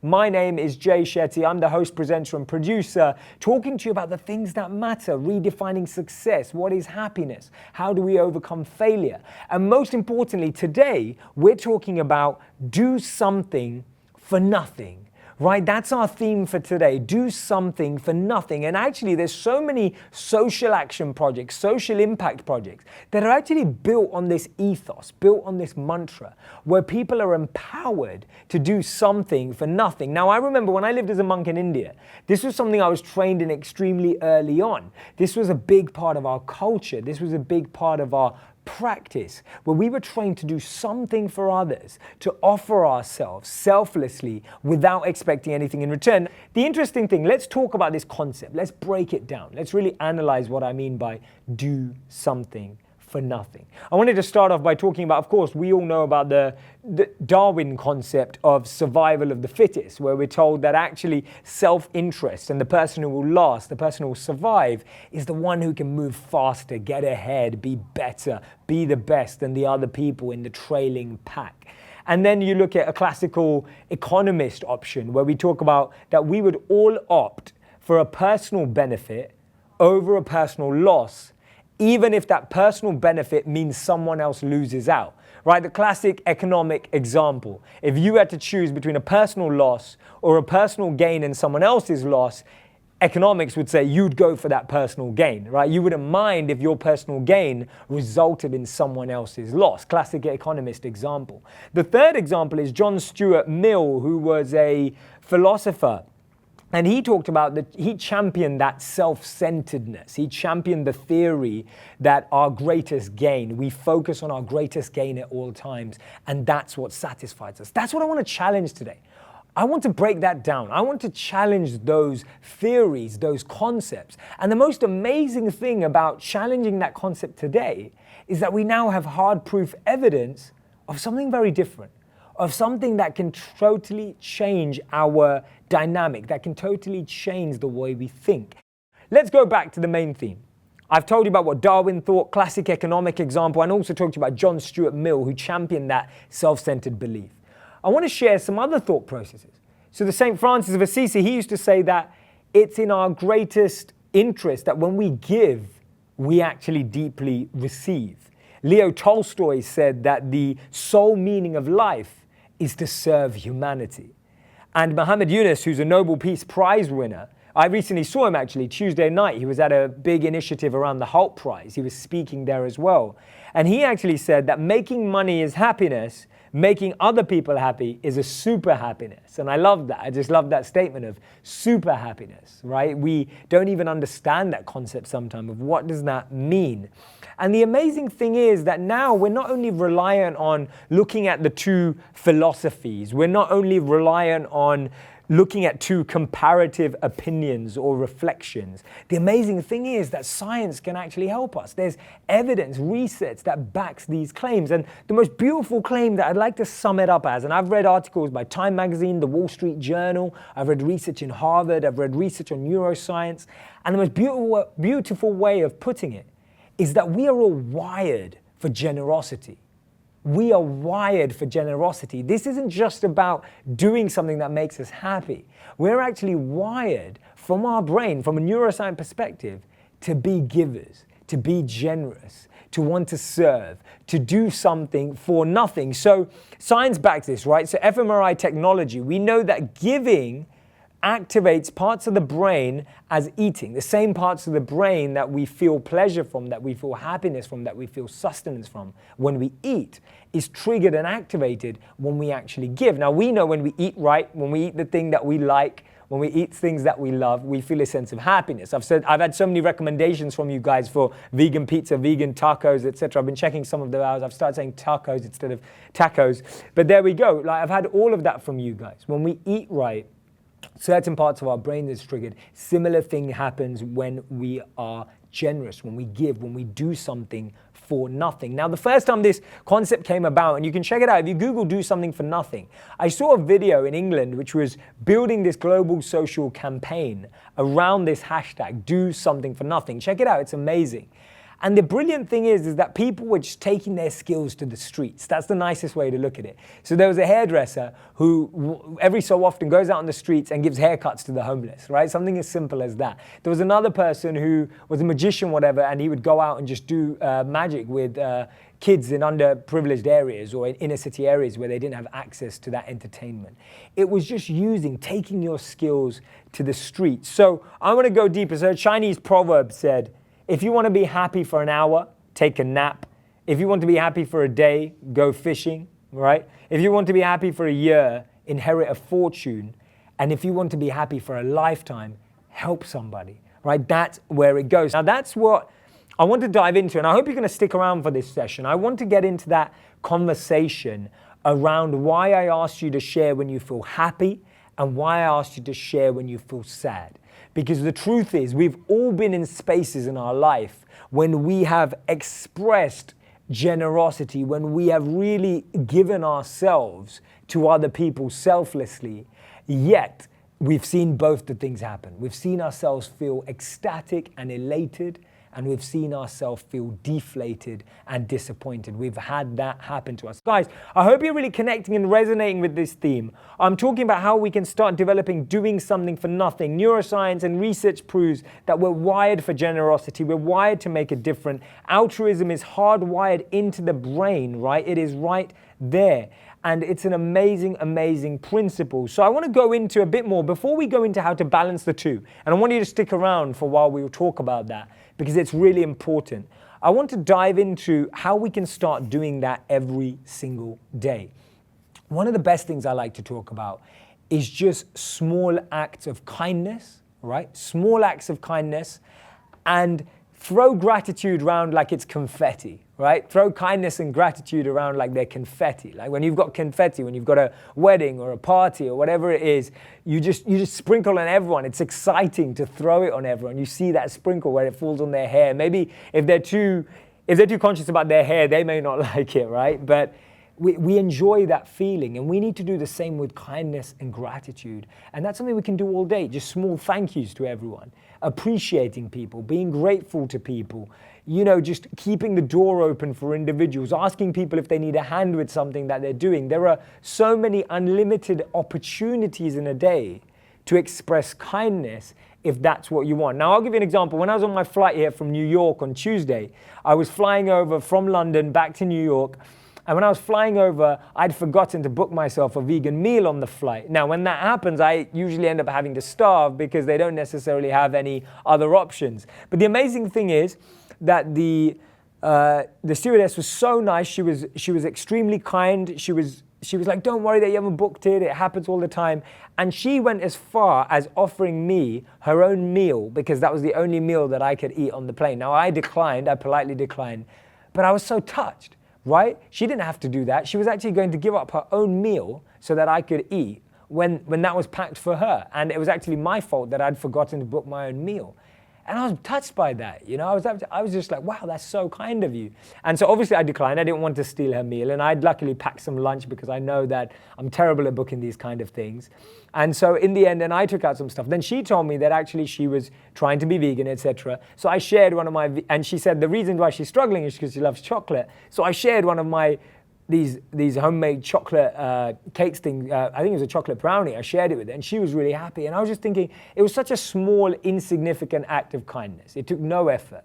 My name is Jay Shetty. I'm the host, presenter, and producer, talking to you about the things that matter, redefining success. What is happiness? How do we overcome failure? And most importantly, today, we're talking about do something for nothing. Right? That's our theme for today. Do something for nothing. And actually, there's so many social action projects, social impact projects that are actually built on this ethos, built on this mantra, where people are empowered to do something for nothing. Now, I remember when I lived as a monk in India, this was something I was trained in extremely early on. This was a big part of our culture. This was a big part of our practice, where we were trained to do something for others, to offer ourselves selflessly without expecting anything in return. The interesting thing, let's talk about this concept. Let's break it down. Let's really analyze what I mean by do something for nothing. I wanted to start off by talking about, of course, we all know about the Darwin concept of survival of the fittest, where we're told that actually self-interest and the person who will last, the person who will survive, is the one who can move faster, get ahead, be better, be the best than the other people in the trailing pack. And then you look at a classical economist option, where we talk about that we would all opt for a personal benefit over a personal loss, even if that personal benefit means someone else loses out, right? The classic economic example. If you had to choose between a personal loss or a personal gain and someone else's loss, economics would say you'd go for that personal gain, right? You wouldn't mind if your personal gain resulted in someone else's loss. Classic economist example. The third example is John Stuart Mill, who was a philosopher. And he talked about that, he championed that self-centeredness. He championed the theory that our greatest gain, we focus on our greatest gain at all times, and that's what satisfies us. That's what I want to challenge today. I want to break that down. I want to challenge those theories, those concepts. And the most amazing thing about challenging that concept today is that we now have hard proof evidence of something very different, of something that can totally change our dynamic, that can totally change the way we think. Let's go back to the main theme. I've told you about what Darwin thought, classic economic example, and also talked about John Stuart Mill, who championed that self-centered belief. I want to share some other thought processes. So the St. Francis of Assisi, he used to say that it's in our greatest interest that when we give, we actually deeply receive. Leo Tolstoy said that the sole meaning of life is to serve humanity. And Muhammad Yunus, who's a Nobel Peace Prize winner, I recently saw him actually Tuesday night. He was at a big initiative around the HuffPost Prize. He was speaking there as well. And he actually said that making money is happiness, making other people happy is a super happiness. And I love that. I just love that statement of super happiness, right? We don't even understand that concept sometimes of what does that mean. And the amazing thing is that now we're not only reliant on looking at the two philosophies, we're not only reliant on looking at two comparative opinions or reflections. The amazing thing is that science can actually help us. There's evidence, research that backs these claims. And the most beautiful claim that I'd like to sum it up as, and I've read articles by Time Magazine, the Wall Street Journal, I've read research in Harvard, I've read research on neuroscience, and the most beautiful way of putting it is that we are all wired for generosity. We are wired for generosity. This isn't just about doing something that makes us happy. We're actually wired from our brain, from a neuroscience perspective, to be givers, to be generous, to want to serve, to do something for nothing. So science backs this, right? So fMRI technology, we know that giving activates parts of the brain as eating, the same parts of the brain that we feel pleasure from, that we feel happiness from, that we feel sustenance from when we eat, is triggered and activated when we actually give. Now we know when we eat right, when we eat the thing that we like, when we eat things that we love, we feel a sense of happiness. I've had so many recommendations from you guys for vegan pizza, vegan tacos, etc. I've been checking some of the hours. I've started saying tacos instead of tacos. But there we go. Like, I've had all of that from you guys. When we eat right, certain parts of our brain is triggered. Similar thing happens when we are generous, when we give, when we do something for nothing. Now, the first time this concept came about, and you can check it out, if you Google do something for nothing, I saw a video in England which was building this global social campaign around this hashtag, do something for nothing. Check it out, it's amazing. And the brilliant thing is that people were just taking their skills to the streets. That's the nicest way to look at it. So there was a hairdresser who every so often goes out on the streets and gives haircuts to the homeless, right? Something as simple as that. There was another person who was a magician, whatever, and he would go out and just do magic with kids in underprivileged areas or in inner city areas where they didn't have access to that entertainment. It was just taking your skills to the streets. So I want to go deeper. So a Chinese proverb said, if you want to be happy for an hour, take a nap. If you want to be happy for a day, go fishing, right? If you want to be happy for a year, inherit a fortune. And if you want to be happy for a lifetime, help somebody, right? That's where it goes. Now that's what I want to dive into, and I hope you're going to stick around for this session. I want to get into that conversation around why I asked you to share when you feel happy and why I asked you to share when you feel sad. Because the truth is, we've all been in spaces in our life when we have expressed generosity, when we have really given ourselves to other people selflessly, yet we've seen both the things happen. We've seen ourselves feel ecstatic and elated, and we've seen ourselves feel deflated and disappointed. We've had that happen to us. Guys, I hope you're really connecting and resonating with this theme. I'm talking about how we can start developing doing something for nothing. Neuroscience and research proves that we're wired for generosity. We're wired to make a difference. Altruism is hardwired into the brain, right? It is right there. And it's an amazing, amazing principle. So I want to go into a bit more before we go into how to balance the two. And I want you to stick around for while we talk about that, because it's really important. I want to dive into how we can start doing that every single day. One of the best things I like to talk about is just small acts of kindness, right? Small acts of kindness, and throw gratitude around like it's confetti, right? Throw kindness and gratitude around like they're confetti. Like when you've got confetti, when you've got a wedding or a party or whatever it is, you just sprinkle on everyone. It's exciting to throw it on everyone. You see that sprinkle where it falls on their hair. Maybe if they're too conscious about their hair, they may not like it, right? But we enjoy that feeling, and we need to do the same with kindness and gratitude. And that's something we can do all day, just small thank yous to everyone, appreciating people, being grateful to people, just keeping the door open for individuals, asking people if they need a hand with something that they're doing. There are so many unlimited opportunities in a day to express kindness if that's what you want. Now, I'll give you an example. When I was on my flight here from New York on Tuesday, I was flying over from London back to New York. And when I was flying over, I'd forgotten to book myself a vegan meal on the flight. Now, when that happens, I usually end up having to starve because they don't necessarily have any other options. But the amazing thing is that the stewardess was so nice. She was extremely kind. She was like, don't worry that you haven't booked it. It happens all the time. And she went as far as offering me her own meal because that was the only meal that I could eat on the plane. Now, I politely declined, but I was so touched. Right? She didn't have to do that. She was actually going to give up her own meal so that I could eat when that was packed for her. And it was actually my fault that I'd forgotten to book my own meal. And I was touched by that. I was just like, wow, that's so kind of you. And so obviously I declined. I didn't want to steal her meal. And I'd luckily packed some lunch because I know that I'm terrible at booking these kind of things. And so in the end, then I took out some stuff. Then she told me that actually she was trying to be vegan, etc. So I shared one of my, and she said the reason why she's struggling is because she loves chocolate. So I shared one of my these homemade chocolate cakes thing. I think it was a chocolate brownie. I shared it with her and she was really happy. And I was just thinking, it was such a small, insignificant act of kindness. It took no effort.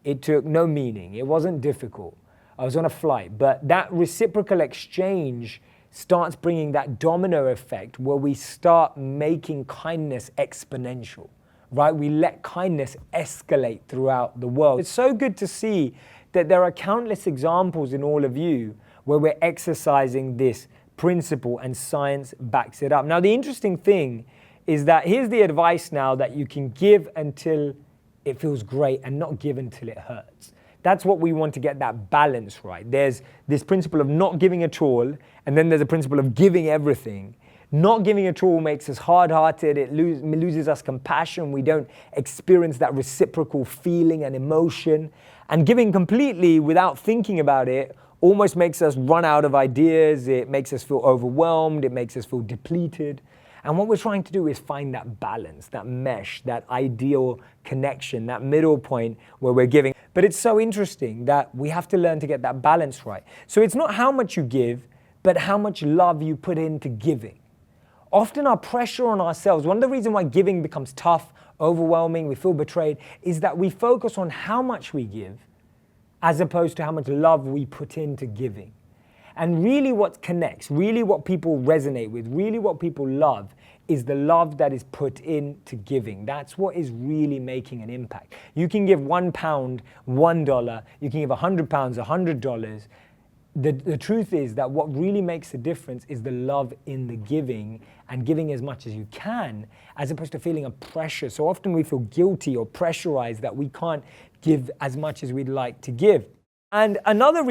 It took no meaning. It wasn't difficult. I was on a flight. But that reciprocal exchange starts bringing that domino effect where we start making kindness exponential, right? We let kindness escalate throughout the world. It's so good to see that there are countless examples in all of you where we're exercising this principle and science backs it up. Now, the interesting thing is that here's the advice now that you can give until it feels great and not give until it hurts. That's what we want to get that balance right. There's this principle of not giving at all, and then there's a principle of giving everything. Not giving at all makes us hard-hearted, it loses us compassion, we don't experience that reciprocal feeling and emotion. And giving completely without thinking about it almost makes us run out of ideas, it makes us feel overwhelmed, it makes us feel depleted. And what we're trying to do is find that balance, that mesh, that ideal connection, that middle point where we're giving. But it's so interesting that we have to learn to get that balance right. So it's not how much you give, but how much love you put into giving. Often our pressure on ourselves, one of the reasons why giving becomes tough, overwhelming, we feel betrayed, is that we focus on how much we give as opposed to how much love we put into giving. And really what connects, really what people resonate with, really what people love is the love that is put into giving. That's what is really making an impact. You can give £1, $1, you can give £100, $100. The truth is that what really makes a difference is the love in the giving and giving as much as you can, as opposed to feeling a pressure. So often we feel guilty or pressurized that we can't give as much as we'd like to give. And another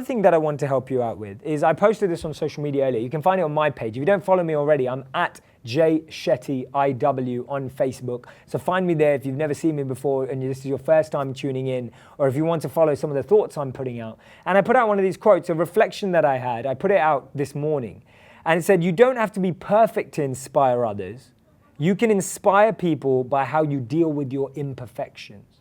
thing that I want to help you out with is I posted this on social media earlier. You can find it on my page. If you don't follow me already, I'm at Jay Shetty IW on Facebook. So find me there if you've never seen me before and this is your first time tuning in, or if you want to follow some of the thoughts I'm putting out. And I put out one of these quotes, a reflection that I had. I put it out this morning. And it said, you don't have to be perfect to inspire others. You can inspire people by how you deal with your imperfections.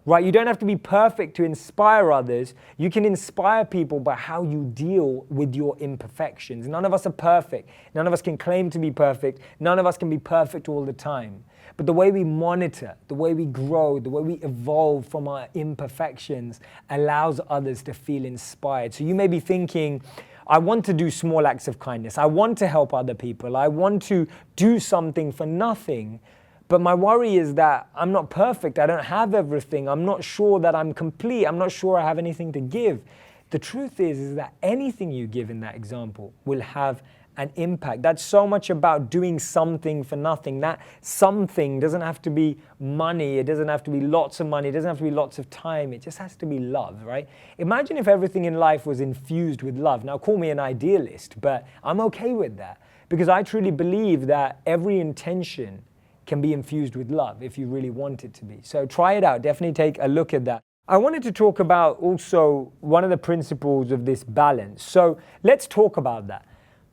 Right? You don't have to be perfect to inspire others. You can inspire people by how you deal with your imperfections. None of us are perfect. None of us can claim to be perfect. None of us can be perfect all the time. But the way we monitor, the way we grow, the way we evolve from our imperfections allows others to feel inspired. So you may be thinking, I want to do small acts of kindness. I want to help other people. I want to do something for nothing. But my worry is that I'm not perfect. I don't have everything. I'm not sure that I'm complete. I'm not sure I have anything to give. The truth is that anything you give in that example will have an impact. That's so much about doing something for nothing. That something doesn't have to be money. It doesn't have to be lots of money. It doesn't have to be lots of time. It just has to be love, right? Imagine if everything in life was infused with love. Now, call me an idealist, but I'm okay with that because I truly believe that every intention can be infused with love if you really want it to be. So try it out. Definitely take a look at that. I wanted to talk about also one of the principles of this balance. So let's talk about that.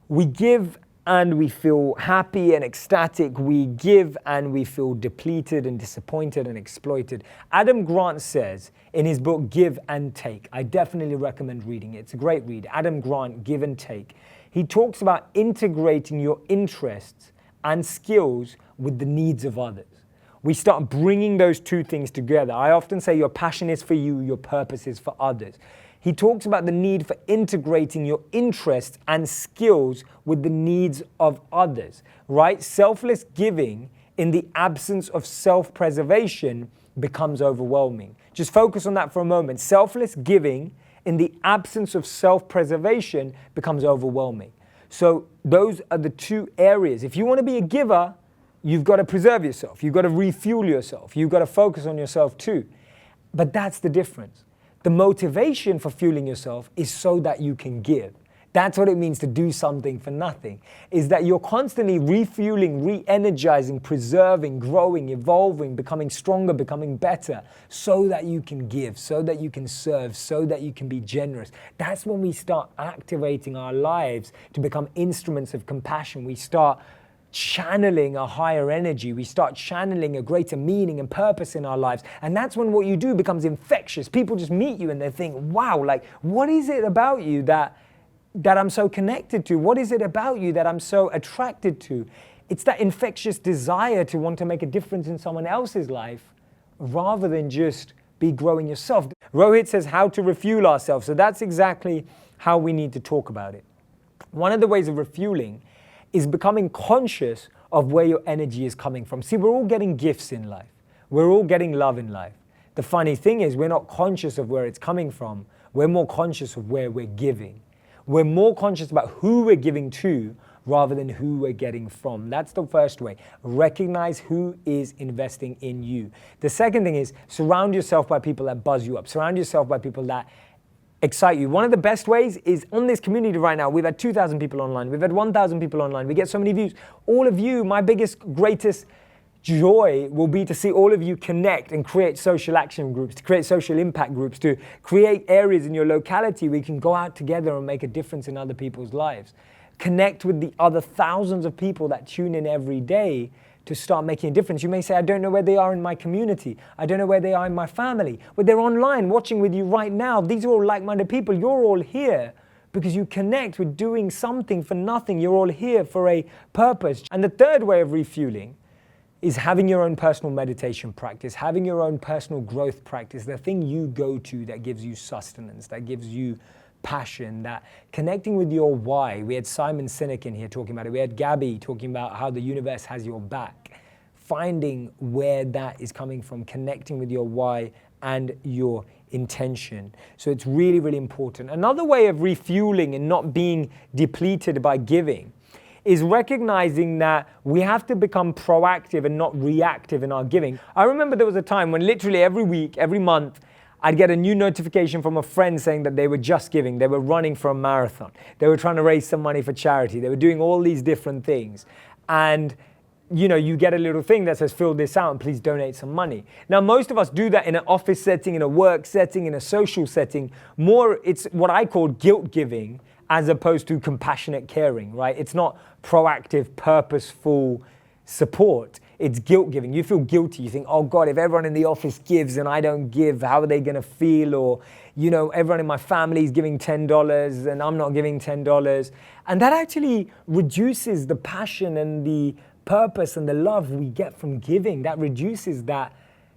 We give and we feel happy and ecstatic. We give and we feel depleted and disappointed and exploited. Adam Grant says in his book, Give and Take, I definitely recommend reading it. It's a great read. Adam Grant, Give and Take. He talks about integrating your interests and skills with the needs of others. We start bringing those two things together. I often say your passion is for you, your purpose is for others. He talks about the need for integrating your interests and skills with the needs of others, right? Selfless giving in the absence of self-preservation becomes overwhelming. Just focus on that for a moment. Selfless giving in the absence of self-preservation becomes overwhelming. So those are the two areas. If you want to be a giver, you've got to preserve yourself. You've got to refuel yourself. You've got to focus on yourself too. But that's the difference. The motivation for fueling yourself is so that you can give. That's what it means to do something for nothing, is that you're constantly refueling, re-energizing, preserving, growing, evolving, becoming stronger, becoming better, so that you can give, so that you can serve, so that you can be generous. That's when we start activating our lives to become instruments of compassion. We start channeling a higher energy. We start channeling a greater meaning and purpose in our lives. And that's when what you do becomes infectious. People just meet you and they think, wow, like, what is it about you that I'm so connected to? What is it about you that I'm so attracted to? It's that infectious desire to want to make a difference in someone else's life rather than just be growing yourself. Rohit says how to refuel ourselves. So that's exactly how we need to talk about it. One of the ways of refueling is becoming conscious of where your energy is coming from. See, we're all getting gifts in life. We're all getting love in life. The funny thing is we're not conscious of where it's coming from. We're more conscious of where we're giving. We're more conscious about who we're giving to rather than who we're getting from. That's the first way. Recognize who is investing in you. The second thing is surround yourself by people that buzz you up. Surround yourself by people that excite you. One of the best ways is on this community right now. We've had 2,000 people online. We've had 1,000 people online. We get so many views. All of you, my biggest, greatest joy will be to see all of you connect and create social action groups, to create social impact groups, to create areas in your locality where you can go out together and make a difference in other people's lives. connect with the other thousands of people that tune in every day to start making a difference. You may say, I don't know where they are in my community. I don't know where they are in my family. But they're online watching with you right now. These are all like-minded people. You're all here because you connect with doing something for nothing. You're all here for a purpose. And the third way of refueling is having your own personal meditation practice, having your own personal growth practice, the thing you go to that gives you sustenance, that gives you passion, that connecting with your why. We had Simon Sinek in here talking about it. We had Gabby talking about how the universe has your back. Finding where that is coming from, connecting with your why and your intention. So it's really, really important. Another way of refueling and not being depleted by giving is recognizing that we have to become proactive and not reactive in our giving. I remember there was a time when literally every week, every month, I'd get a new notification from a friend saying that they were just giving. They were running for a marathon. They were trying to raise some money for charity. They were doing all these different things. And you get a little thing that says, fill this out and please donate some money. Now, most of us do that in an office setting, in a work setting, in a social setting. More, it's what I call guilt giving as opposed to compassionate caring, right? It's not proactive, purposeful support. It's guilt giving. You feel guilty. You think, oh God, if everyone in the office gives and I don't give, how are they going to feel? Or, everyone in my family is giving $10 and I'm not giving $10. And that actually reduces the passion and the purpose and the love we get from giving. That reduces that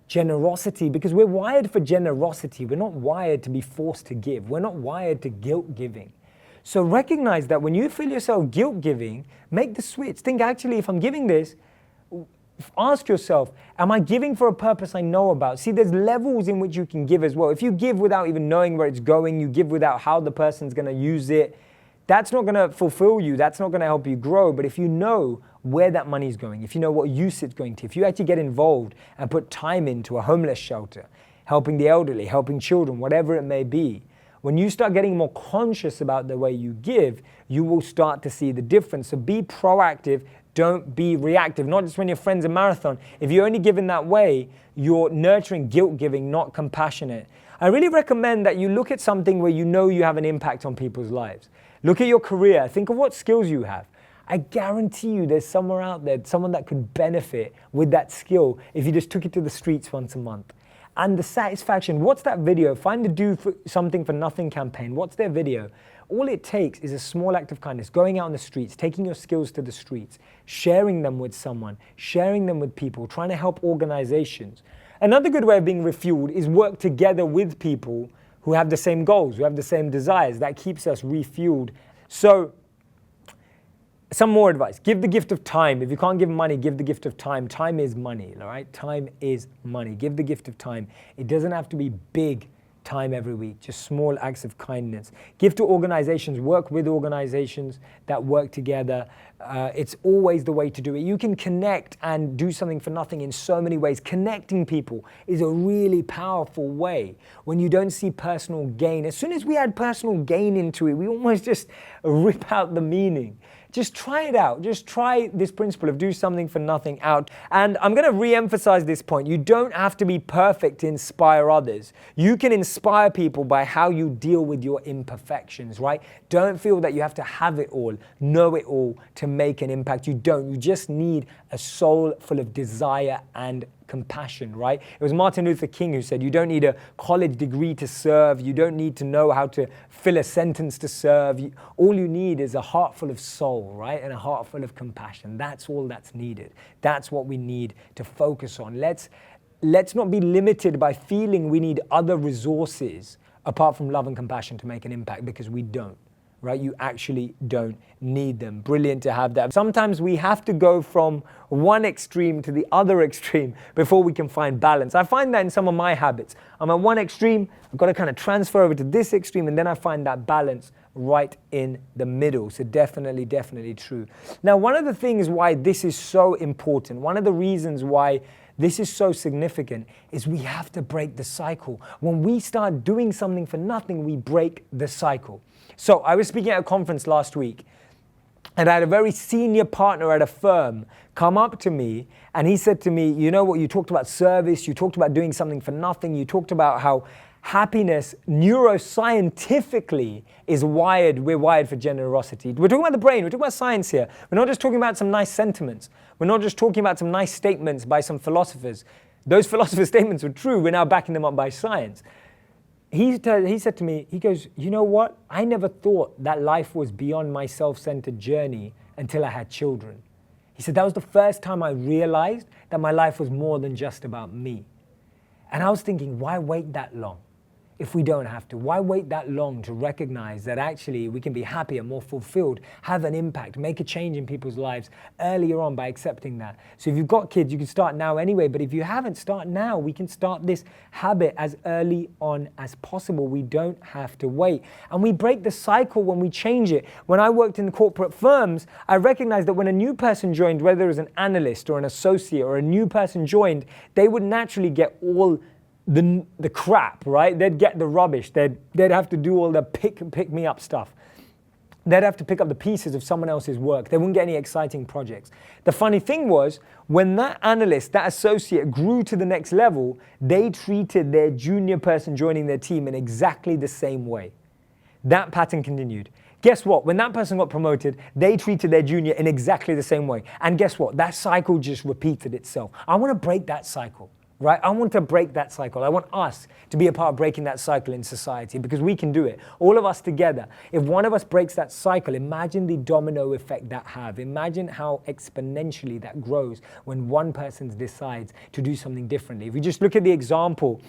generosity because we're wired for generosity. We're not wired to be forced to give. We're not wired to guilt giving. So recognize that when you feel yourself guilt giving, make the switch. Think, actually, if I'm giving this, ask yourself, am I giving for a purpose I know about? See, there's levels in which you can give as well. If you give without even knowing where it's going, you give without how the person's going to use it, that's not going to fulfill you. That's not going to help you grow. But if you know where that money is going, if you know what use it's going to, if you actually get involved and put time into a homeless shelter, helping the elderly, helping children, whatever it may be, when you start getting more conscious about the way you give, you will start to see the difference. So be proactive, don't be reactive. Not just when your friend's a marathon. If you only give in that way, you're nurturing guilt giving, not compassionate. I really recommend that you look at something where you know you have an impact on people's lives. Look at your career. Think of what skills you have. I guarantee you there's somewhere out there, someone that could benefit with that skill if you just took it to the streets once a month. And the satisfaction, what's that video? Find the Do Something for Nothing campaign. What's their video? All it takes is a small act of kindness, going out on the streets, taking your skills to the streets, sharing them with someone, sharing them with people, trying to help organizations. Another good way of being refueled is work together with people who have the same goals, who have the same desires. That keeps us refueled. So, some more advice. Give the gift of time. If you can't give money, give the gift of time. Time is money, all right? Time is money. Give the gift of time. It doesn't have to be big time every week, just small acts of kindness. Give to organizations. Work with organizations that work together. It's always the way to do it. You can connect and do something for nothing in so many ways. Connecting people is a really powerful way when you don't see personal gain. As soon as we add personal gain into it, we almost just rip out the meaning. Just try it out. Just try this principle of do something for nothing out. And I'm going to re-emphasize this point. You don't have to be perfect to inspire others. You can inspire people by how you deal with your imperfections, right? Don't feel that you have to have it all, know it all to make an impact. You don't. You just need a soul full of desire and compassion, right? It was Martin Luther King who said, you don't need a college degree to serve. You don't need to know how to fill a sentence to serve. All you need is a heart full of soul, right? And a heart full of compassion. That's all that's needed. That's what we need to focus on. Let's not be limited by feeling we need other resources apart from love and compassion to make an impact, because we don't. Right? You actually don't need them. Brilliant to have that. Sometimes we have to go from one extreme to the other extreme before we can find balance. I find that in some of my habits. I'm at one extreme, I've got to kind of transfer over to this extreme, and then I find that balance right in the middle. So definitely, definitely true. Now, one of the things why this is so important, one of the reasons why this is so significant is we have to break the cycle. When we start doing something for nothing, we break the cycle. So I was speaking at a conference last week, and I had a very senior partner at a firm come up to me, and he said to me, you know what, you talked about service, you talked about doing something for nothing, you talked about happiness neuroscientifically we're wired for generosity. We're talking about the brain, we're talking about science here. We're not just talking about some nice sentiments. We're not just talking about some nice statements by some philosophers. Those philosopher statements were true, we're now backing them up by science. He said to me, he goes, you know what? I never thought that life was beyond my self-centered journey until I had children. He said, that was the first time I realized that my life was more than just about me. And I was thinking, why wait that long if we don't have to? Why wait that long to recognize that actually we can be happier, more fulfilled, have an impact, make a change in people's lives earlier on by accepting that? So if you've got kids, you can start now anyway, but if you haven't, start now. We can start this habit as early on as possible. We don't have to wait. And we break the cycle when we change it. When I worked in corporate firms, I recognized that when a new person joined, whether it was an analyst or an associate or a new person joined, they would naturally get all the crap, right? They'd get the rubbish. They'd have to do all the pick me up stuff. They'd have to pick up the pieces of someone else's work. They wouldn't get any exciting projects. The funny thing was, when that analyst, that associate grew to the next level, they treated their junior person joining their team in exactly the same way. That pattern continued. Guess what? When that person got promoted, they treated their junior in exactly the same way. And guess what? That cycle just repeated itself. I want to break that cycle. Right? I want to break that cycle. I want us to be a part of breaking that cycle in society because we can do it. All of us together. If one of us breaks that cycle, imagine the domino effect that have. Imagine how exponentially that grows when one person decides to do something differently. If we just look at the example,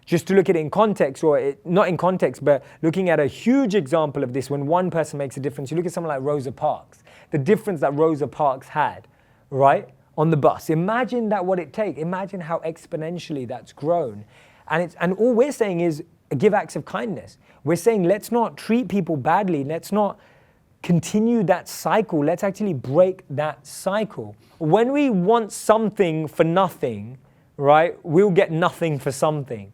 just to look at it in context, not in context, but looking at a huge example of this when one person makes a difference. You look at someone like Rosa Parks, the difference that Rosa Parks had, right? On the bus. Imagine that what it takes. Imagine how exponentially that's grown. And all we're saying is give acts of kindness. We're saying let's not treat people badly. Let's not continue that cycle. Let's actually break that cycle. When we want something for nothing, right, we'll get nothing for something.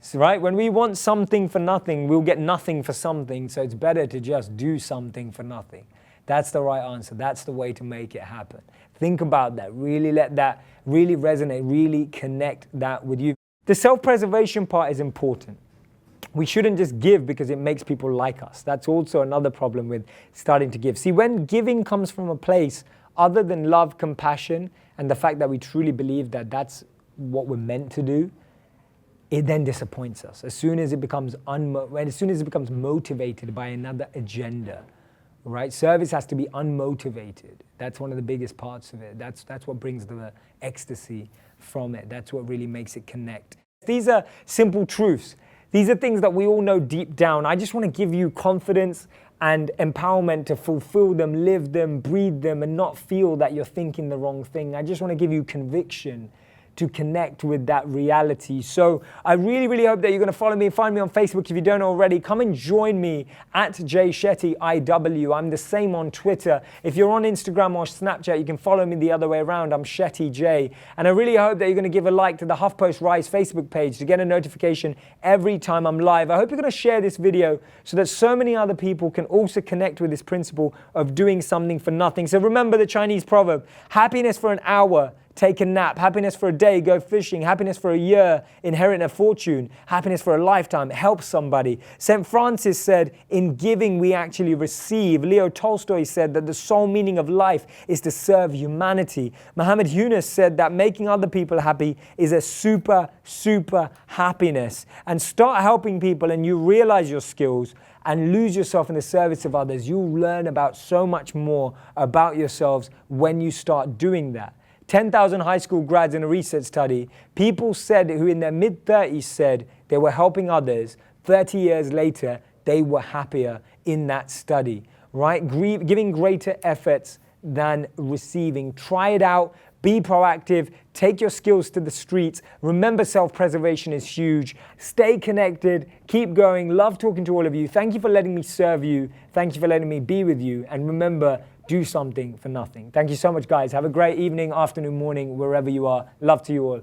So, right? When we want something for nothing, we'll get nothing for something. So it's better to just do something for nothing. That's the right answer. That's the way to make it happen. Think about that. Really let that really resonate, really connect that with you. The self-preservation part is important. We shouldn't just give because it makes people like us. That's also another problem with starting to give. See, when giving comes from a place other than love, compassion, and the fact that we truly believe that that's what we're meant to do, it then disappoints us. As soon as it becomes motivated by another agenda, right? Service has to be unmotivated. That's one of the biggest parts of it. That's what brings the ecstasy from it. That's what really makes it connect. These are simple truths. These are things that we all know deep down. I just want to give you confidence and empowerment to fulfill them, live them, breathe them, and not feel that you're thinking the wrong thing. I just want to give you conviction to connect with that reality. So I really, really hope that you're going to follow me. Find me on Facebook if you don't already. Come and join me at Jay Shetty IW. I'm the same on Twitter. If you're on Instagram or Snapchat, you can follow me the other way around. I'm Shetty J. And I really hope that you're going to give a like to the HuffPost Rise Facebook page to get a notification every time I'm live. I hope you're going to share this video so that so many other people can also connect with this principle of doing something for nothing. So remember the Chinese proverb, happiness for an hour, take a nap. Happiness for a day, go fishing. Happiness for a year, inherit a fortune. Happiness for a lifetime, help somebody. St. Francis said, in giving we actually receive. Leo Tolstoy said that the sole meaning of life is to serve humanity. Muhammad Yunus said that making other people happy is a super, super happiness. And start helping people and you realize your skills and lose yourself in the service of others. You'll learn about so much more about yourselves when you start doing that. 10,000 high school grads in a research study, people said who in their mid-30s said they were helping others. 30 years later, they were happier in that study, right? Giving greater efforts than receiving. Try it out. Be proactive. Take your skills to the streets. Remember, self-preservation is huge. Stay connected. Keep going. Love talking to all of you. Thank you for letting me serve you. Thank you for letting me be with you. And remember, do something for nothing. Thank you so much, guys. Have a great evening, afternoon, morning, wherever you are. Love to you all.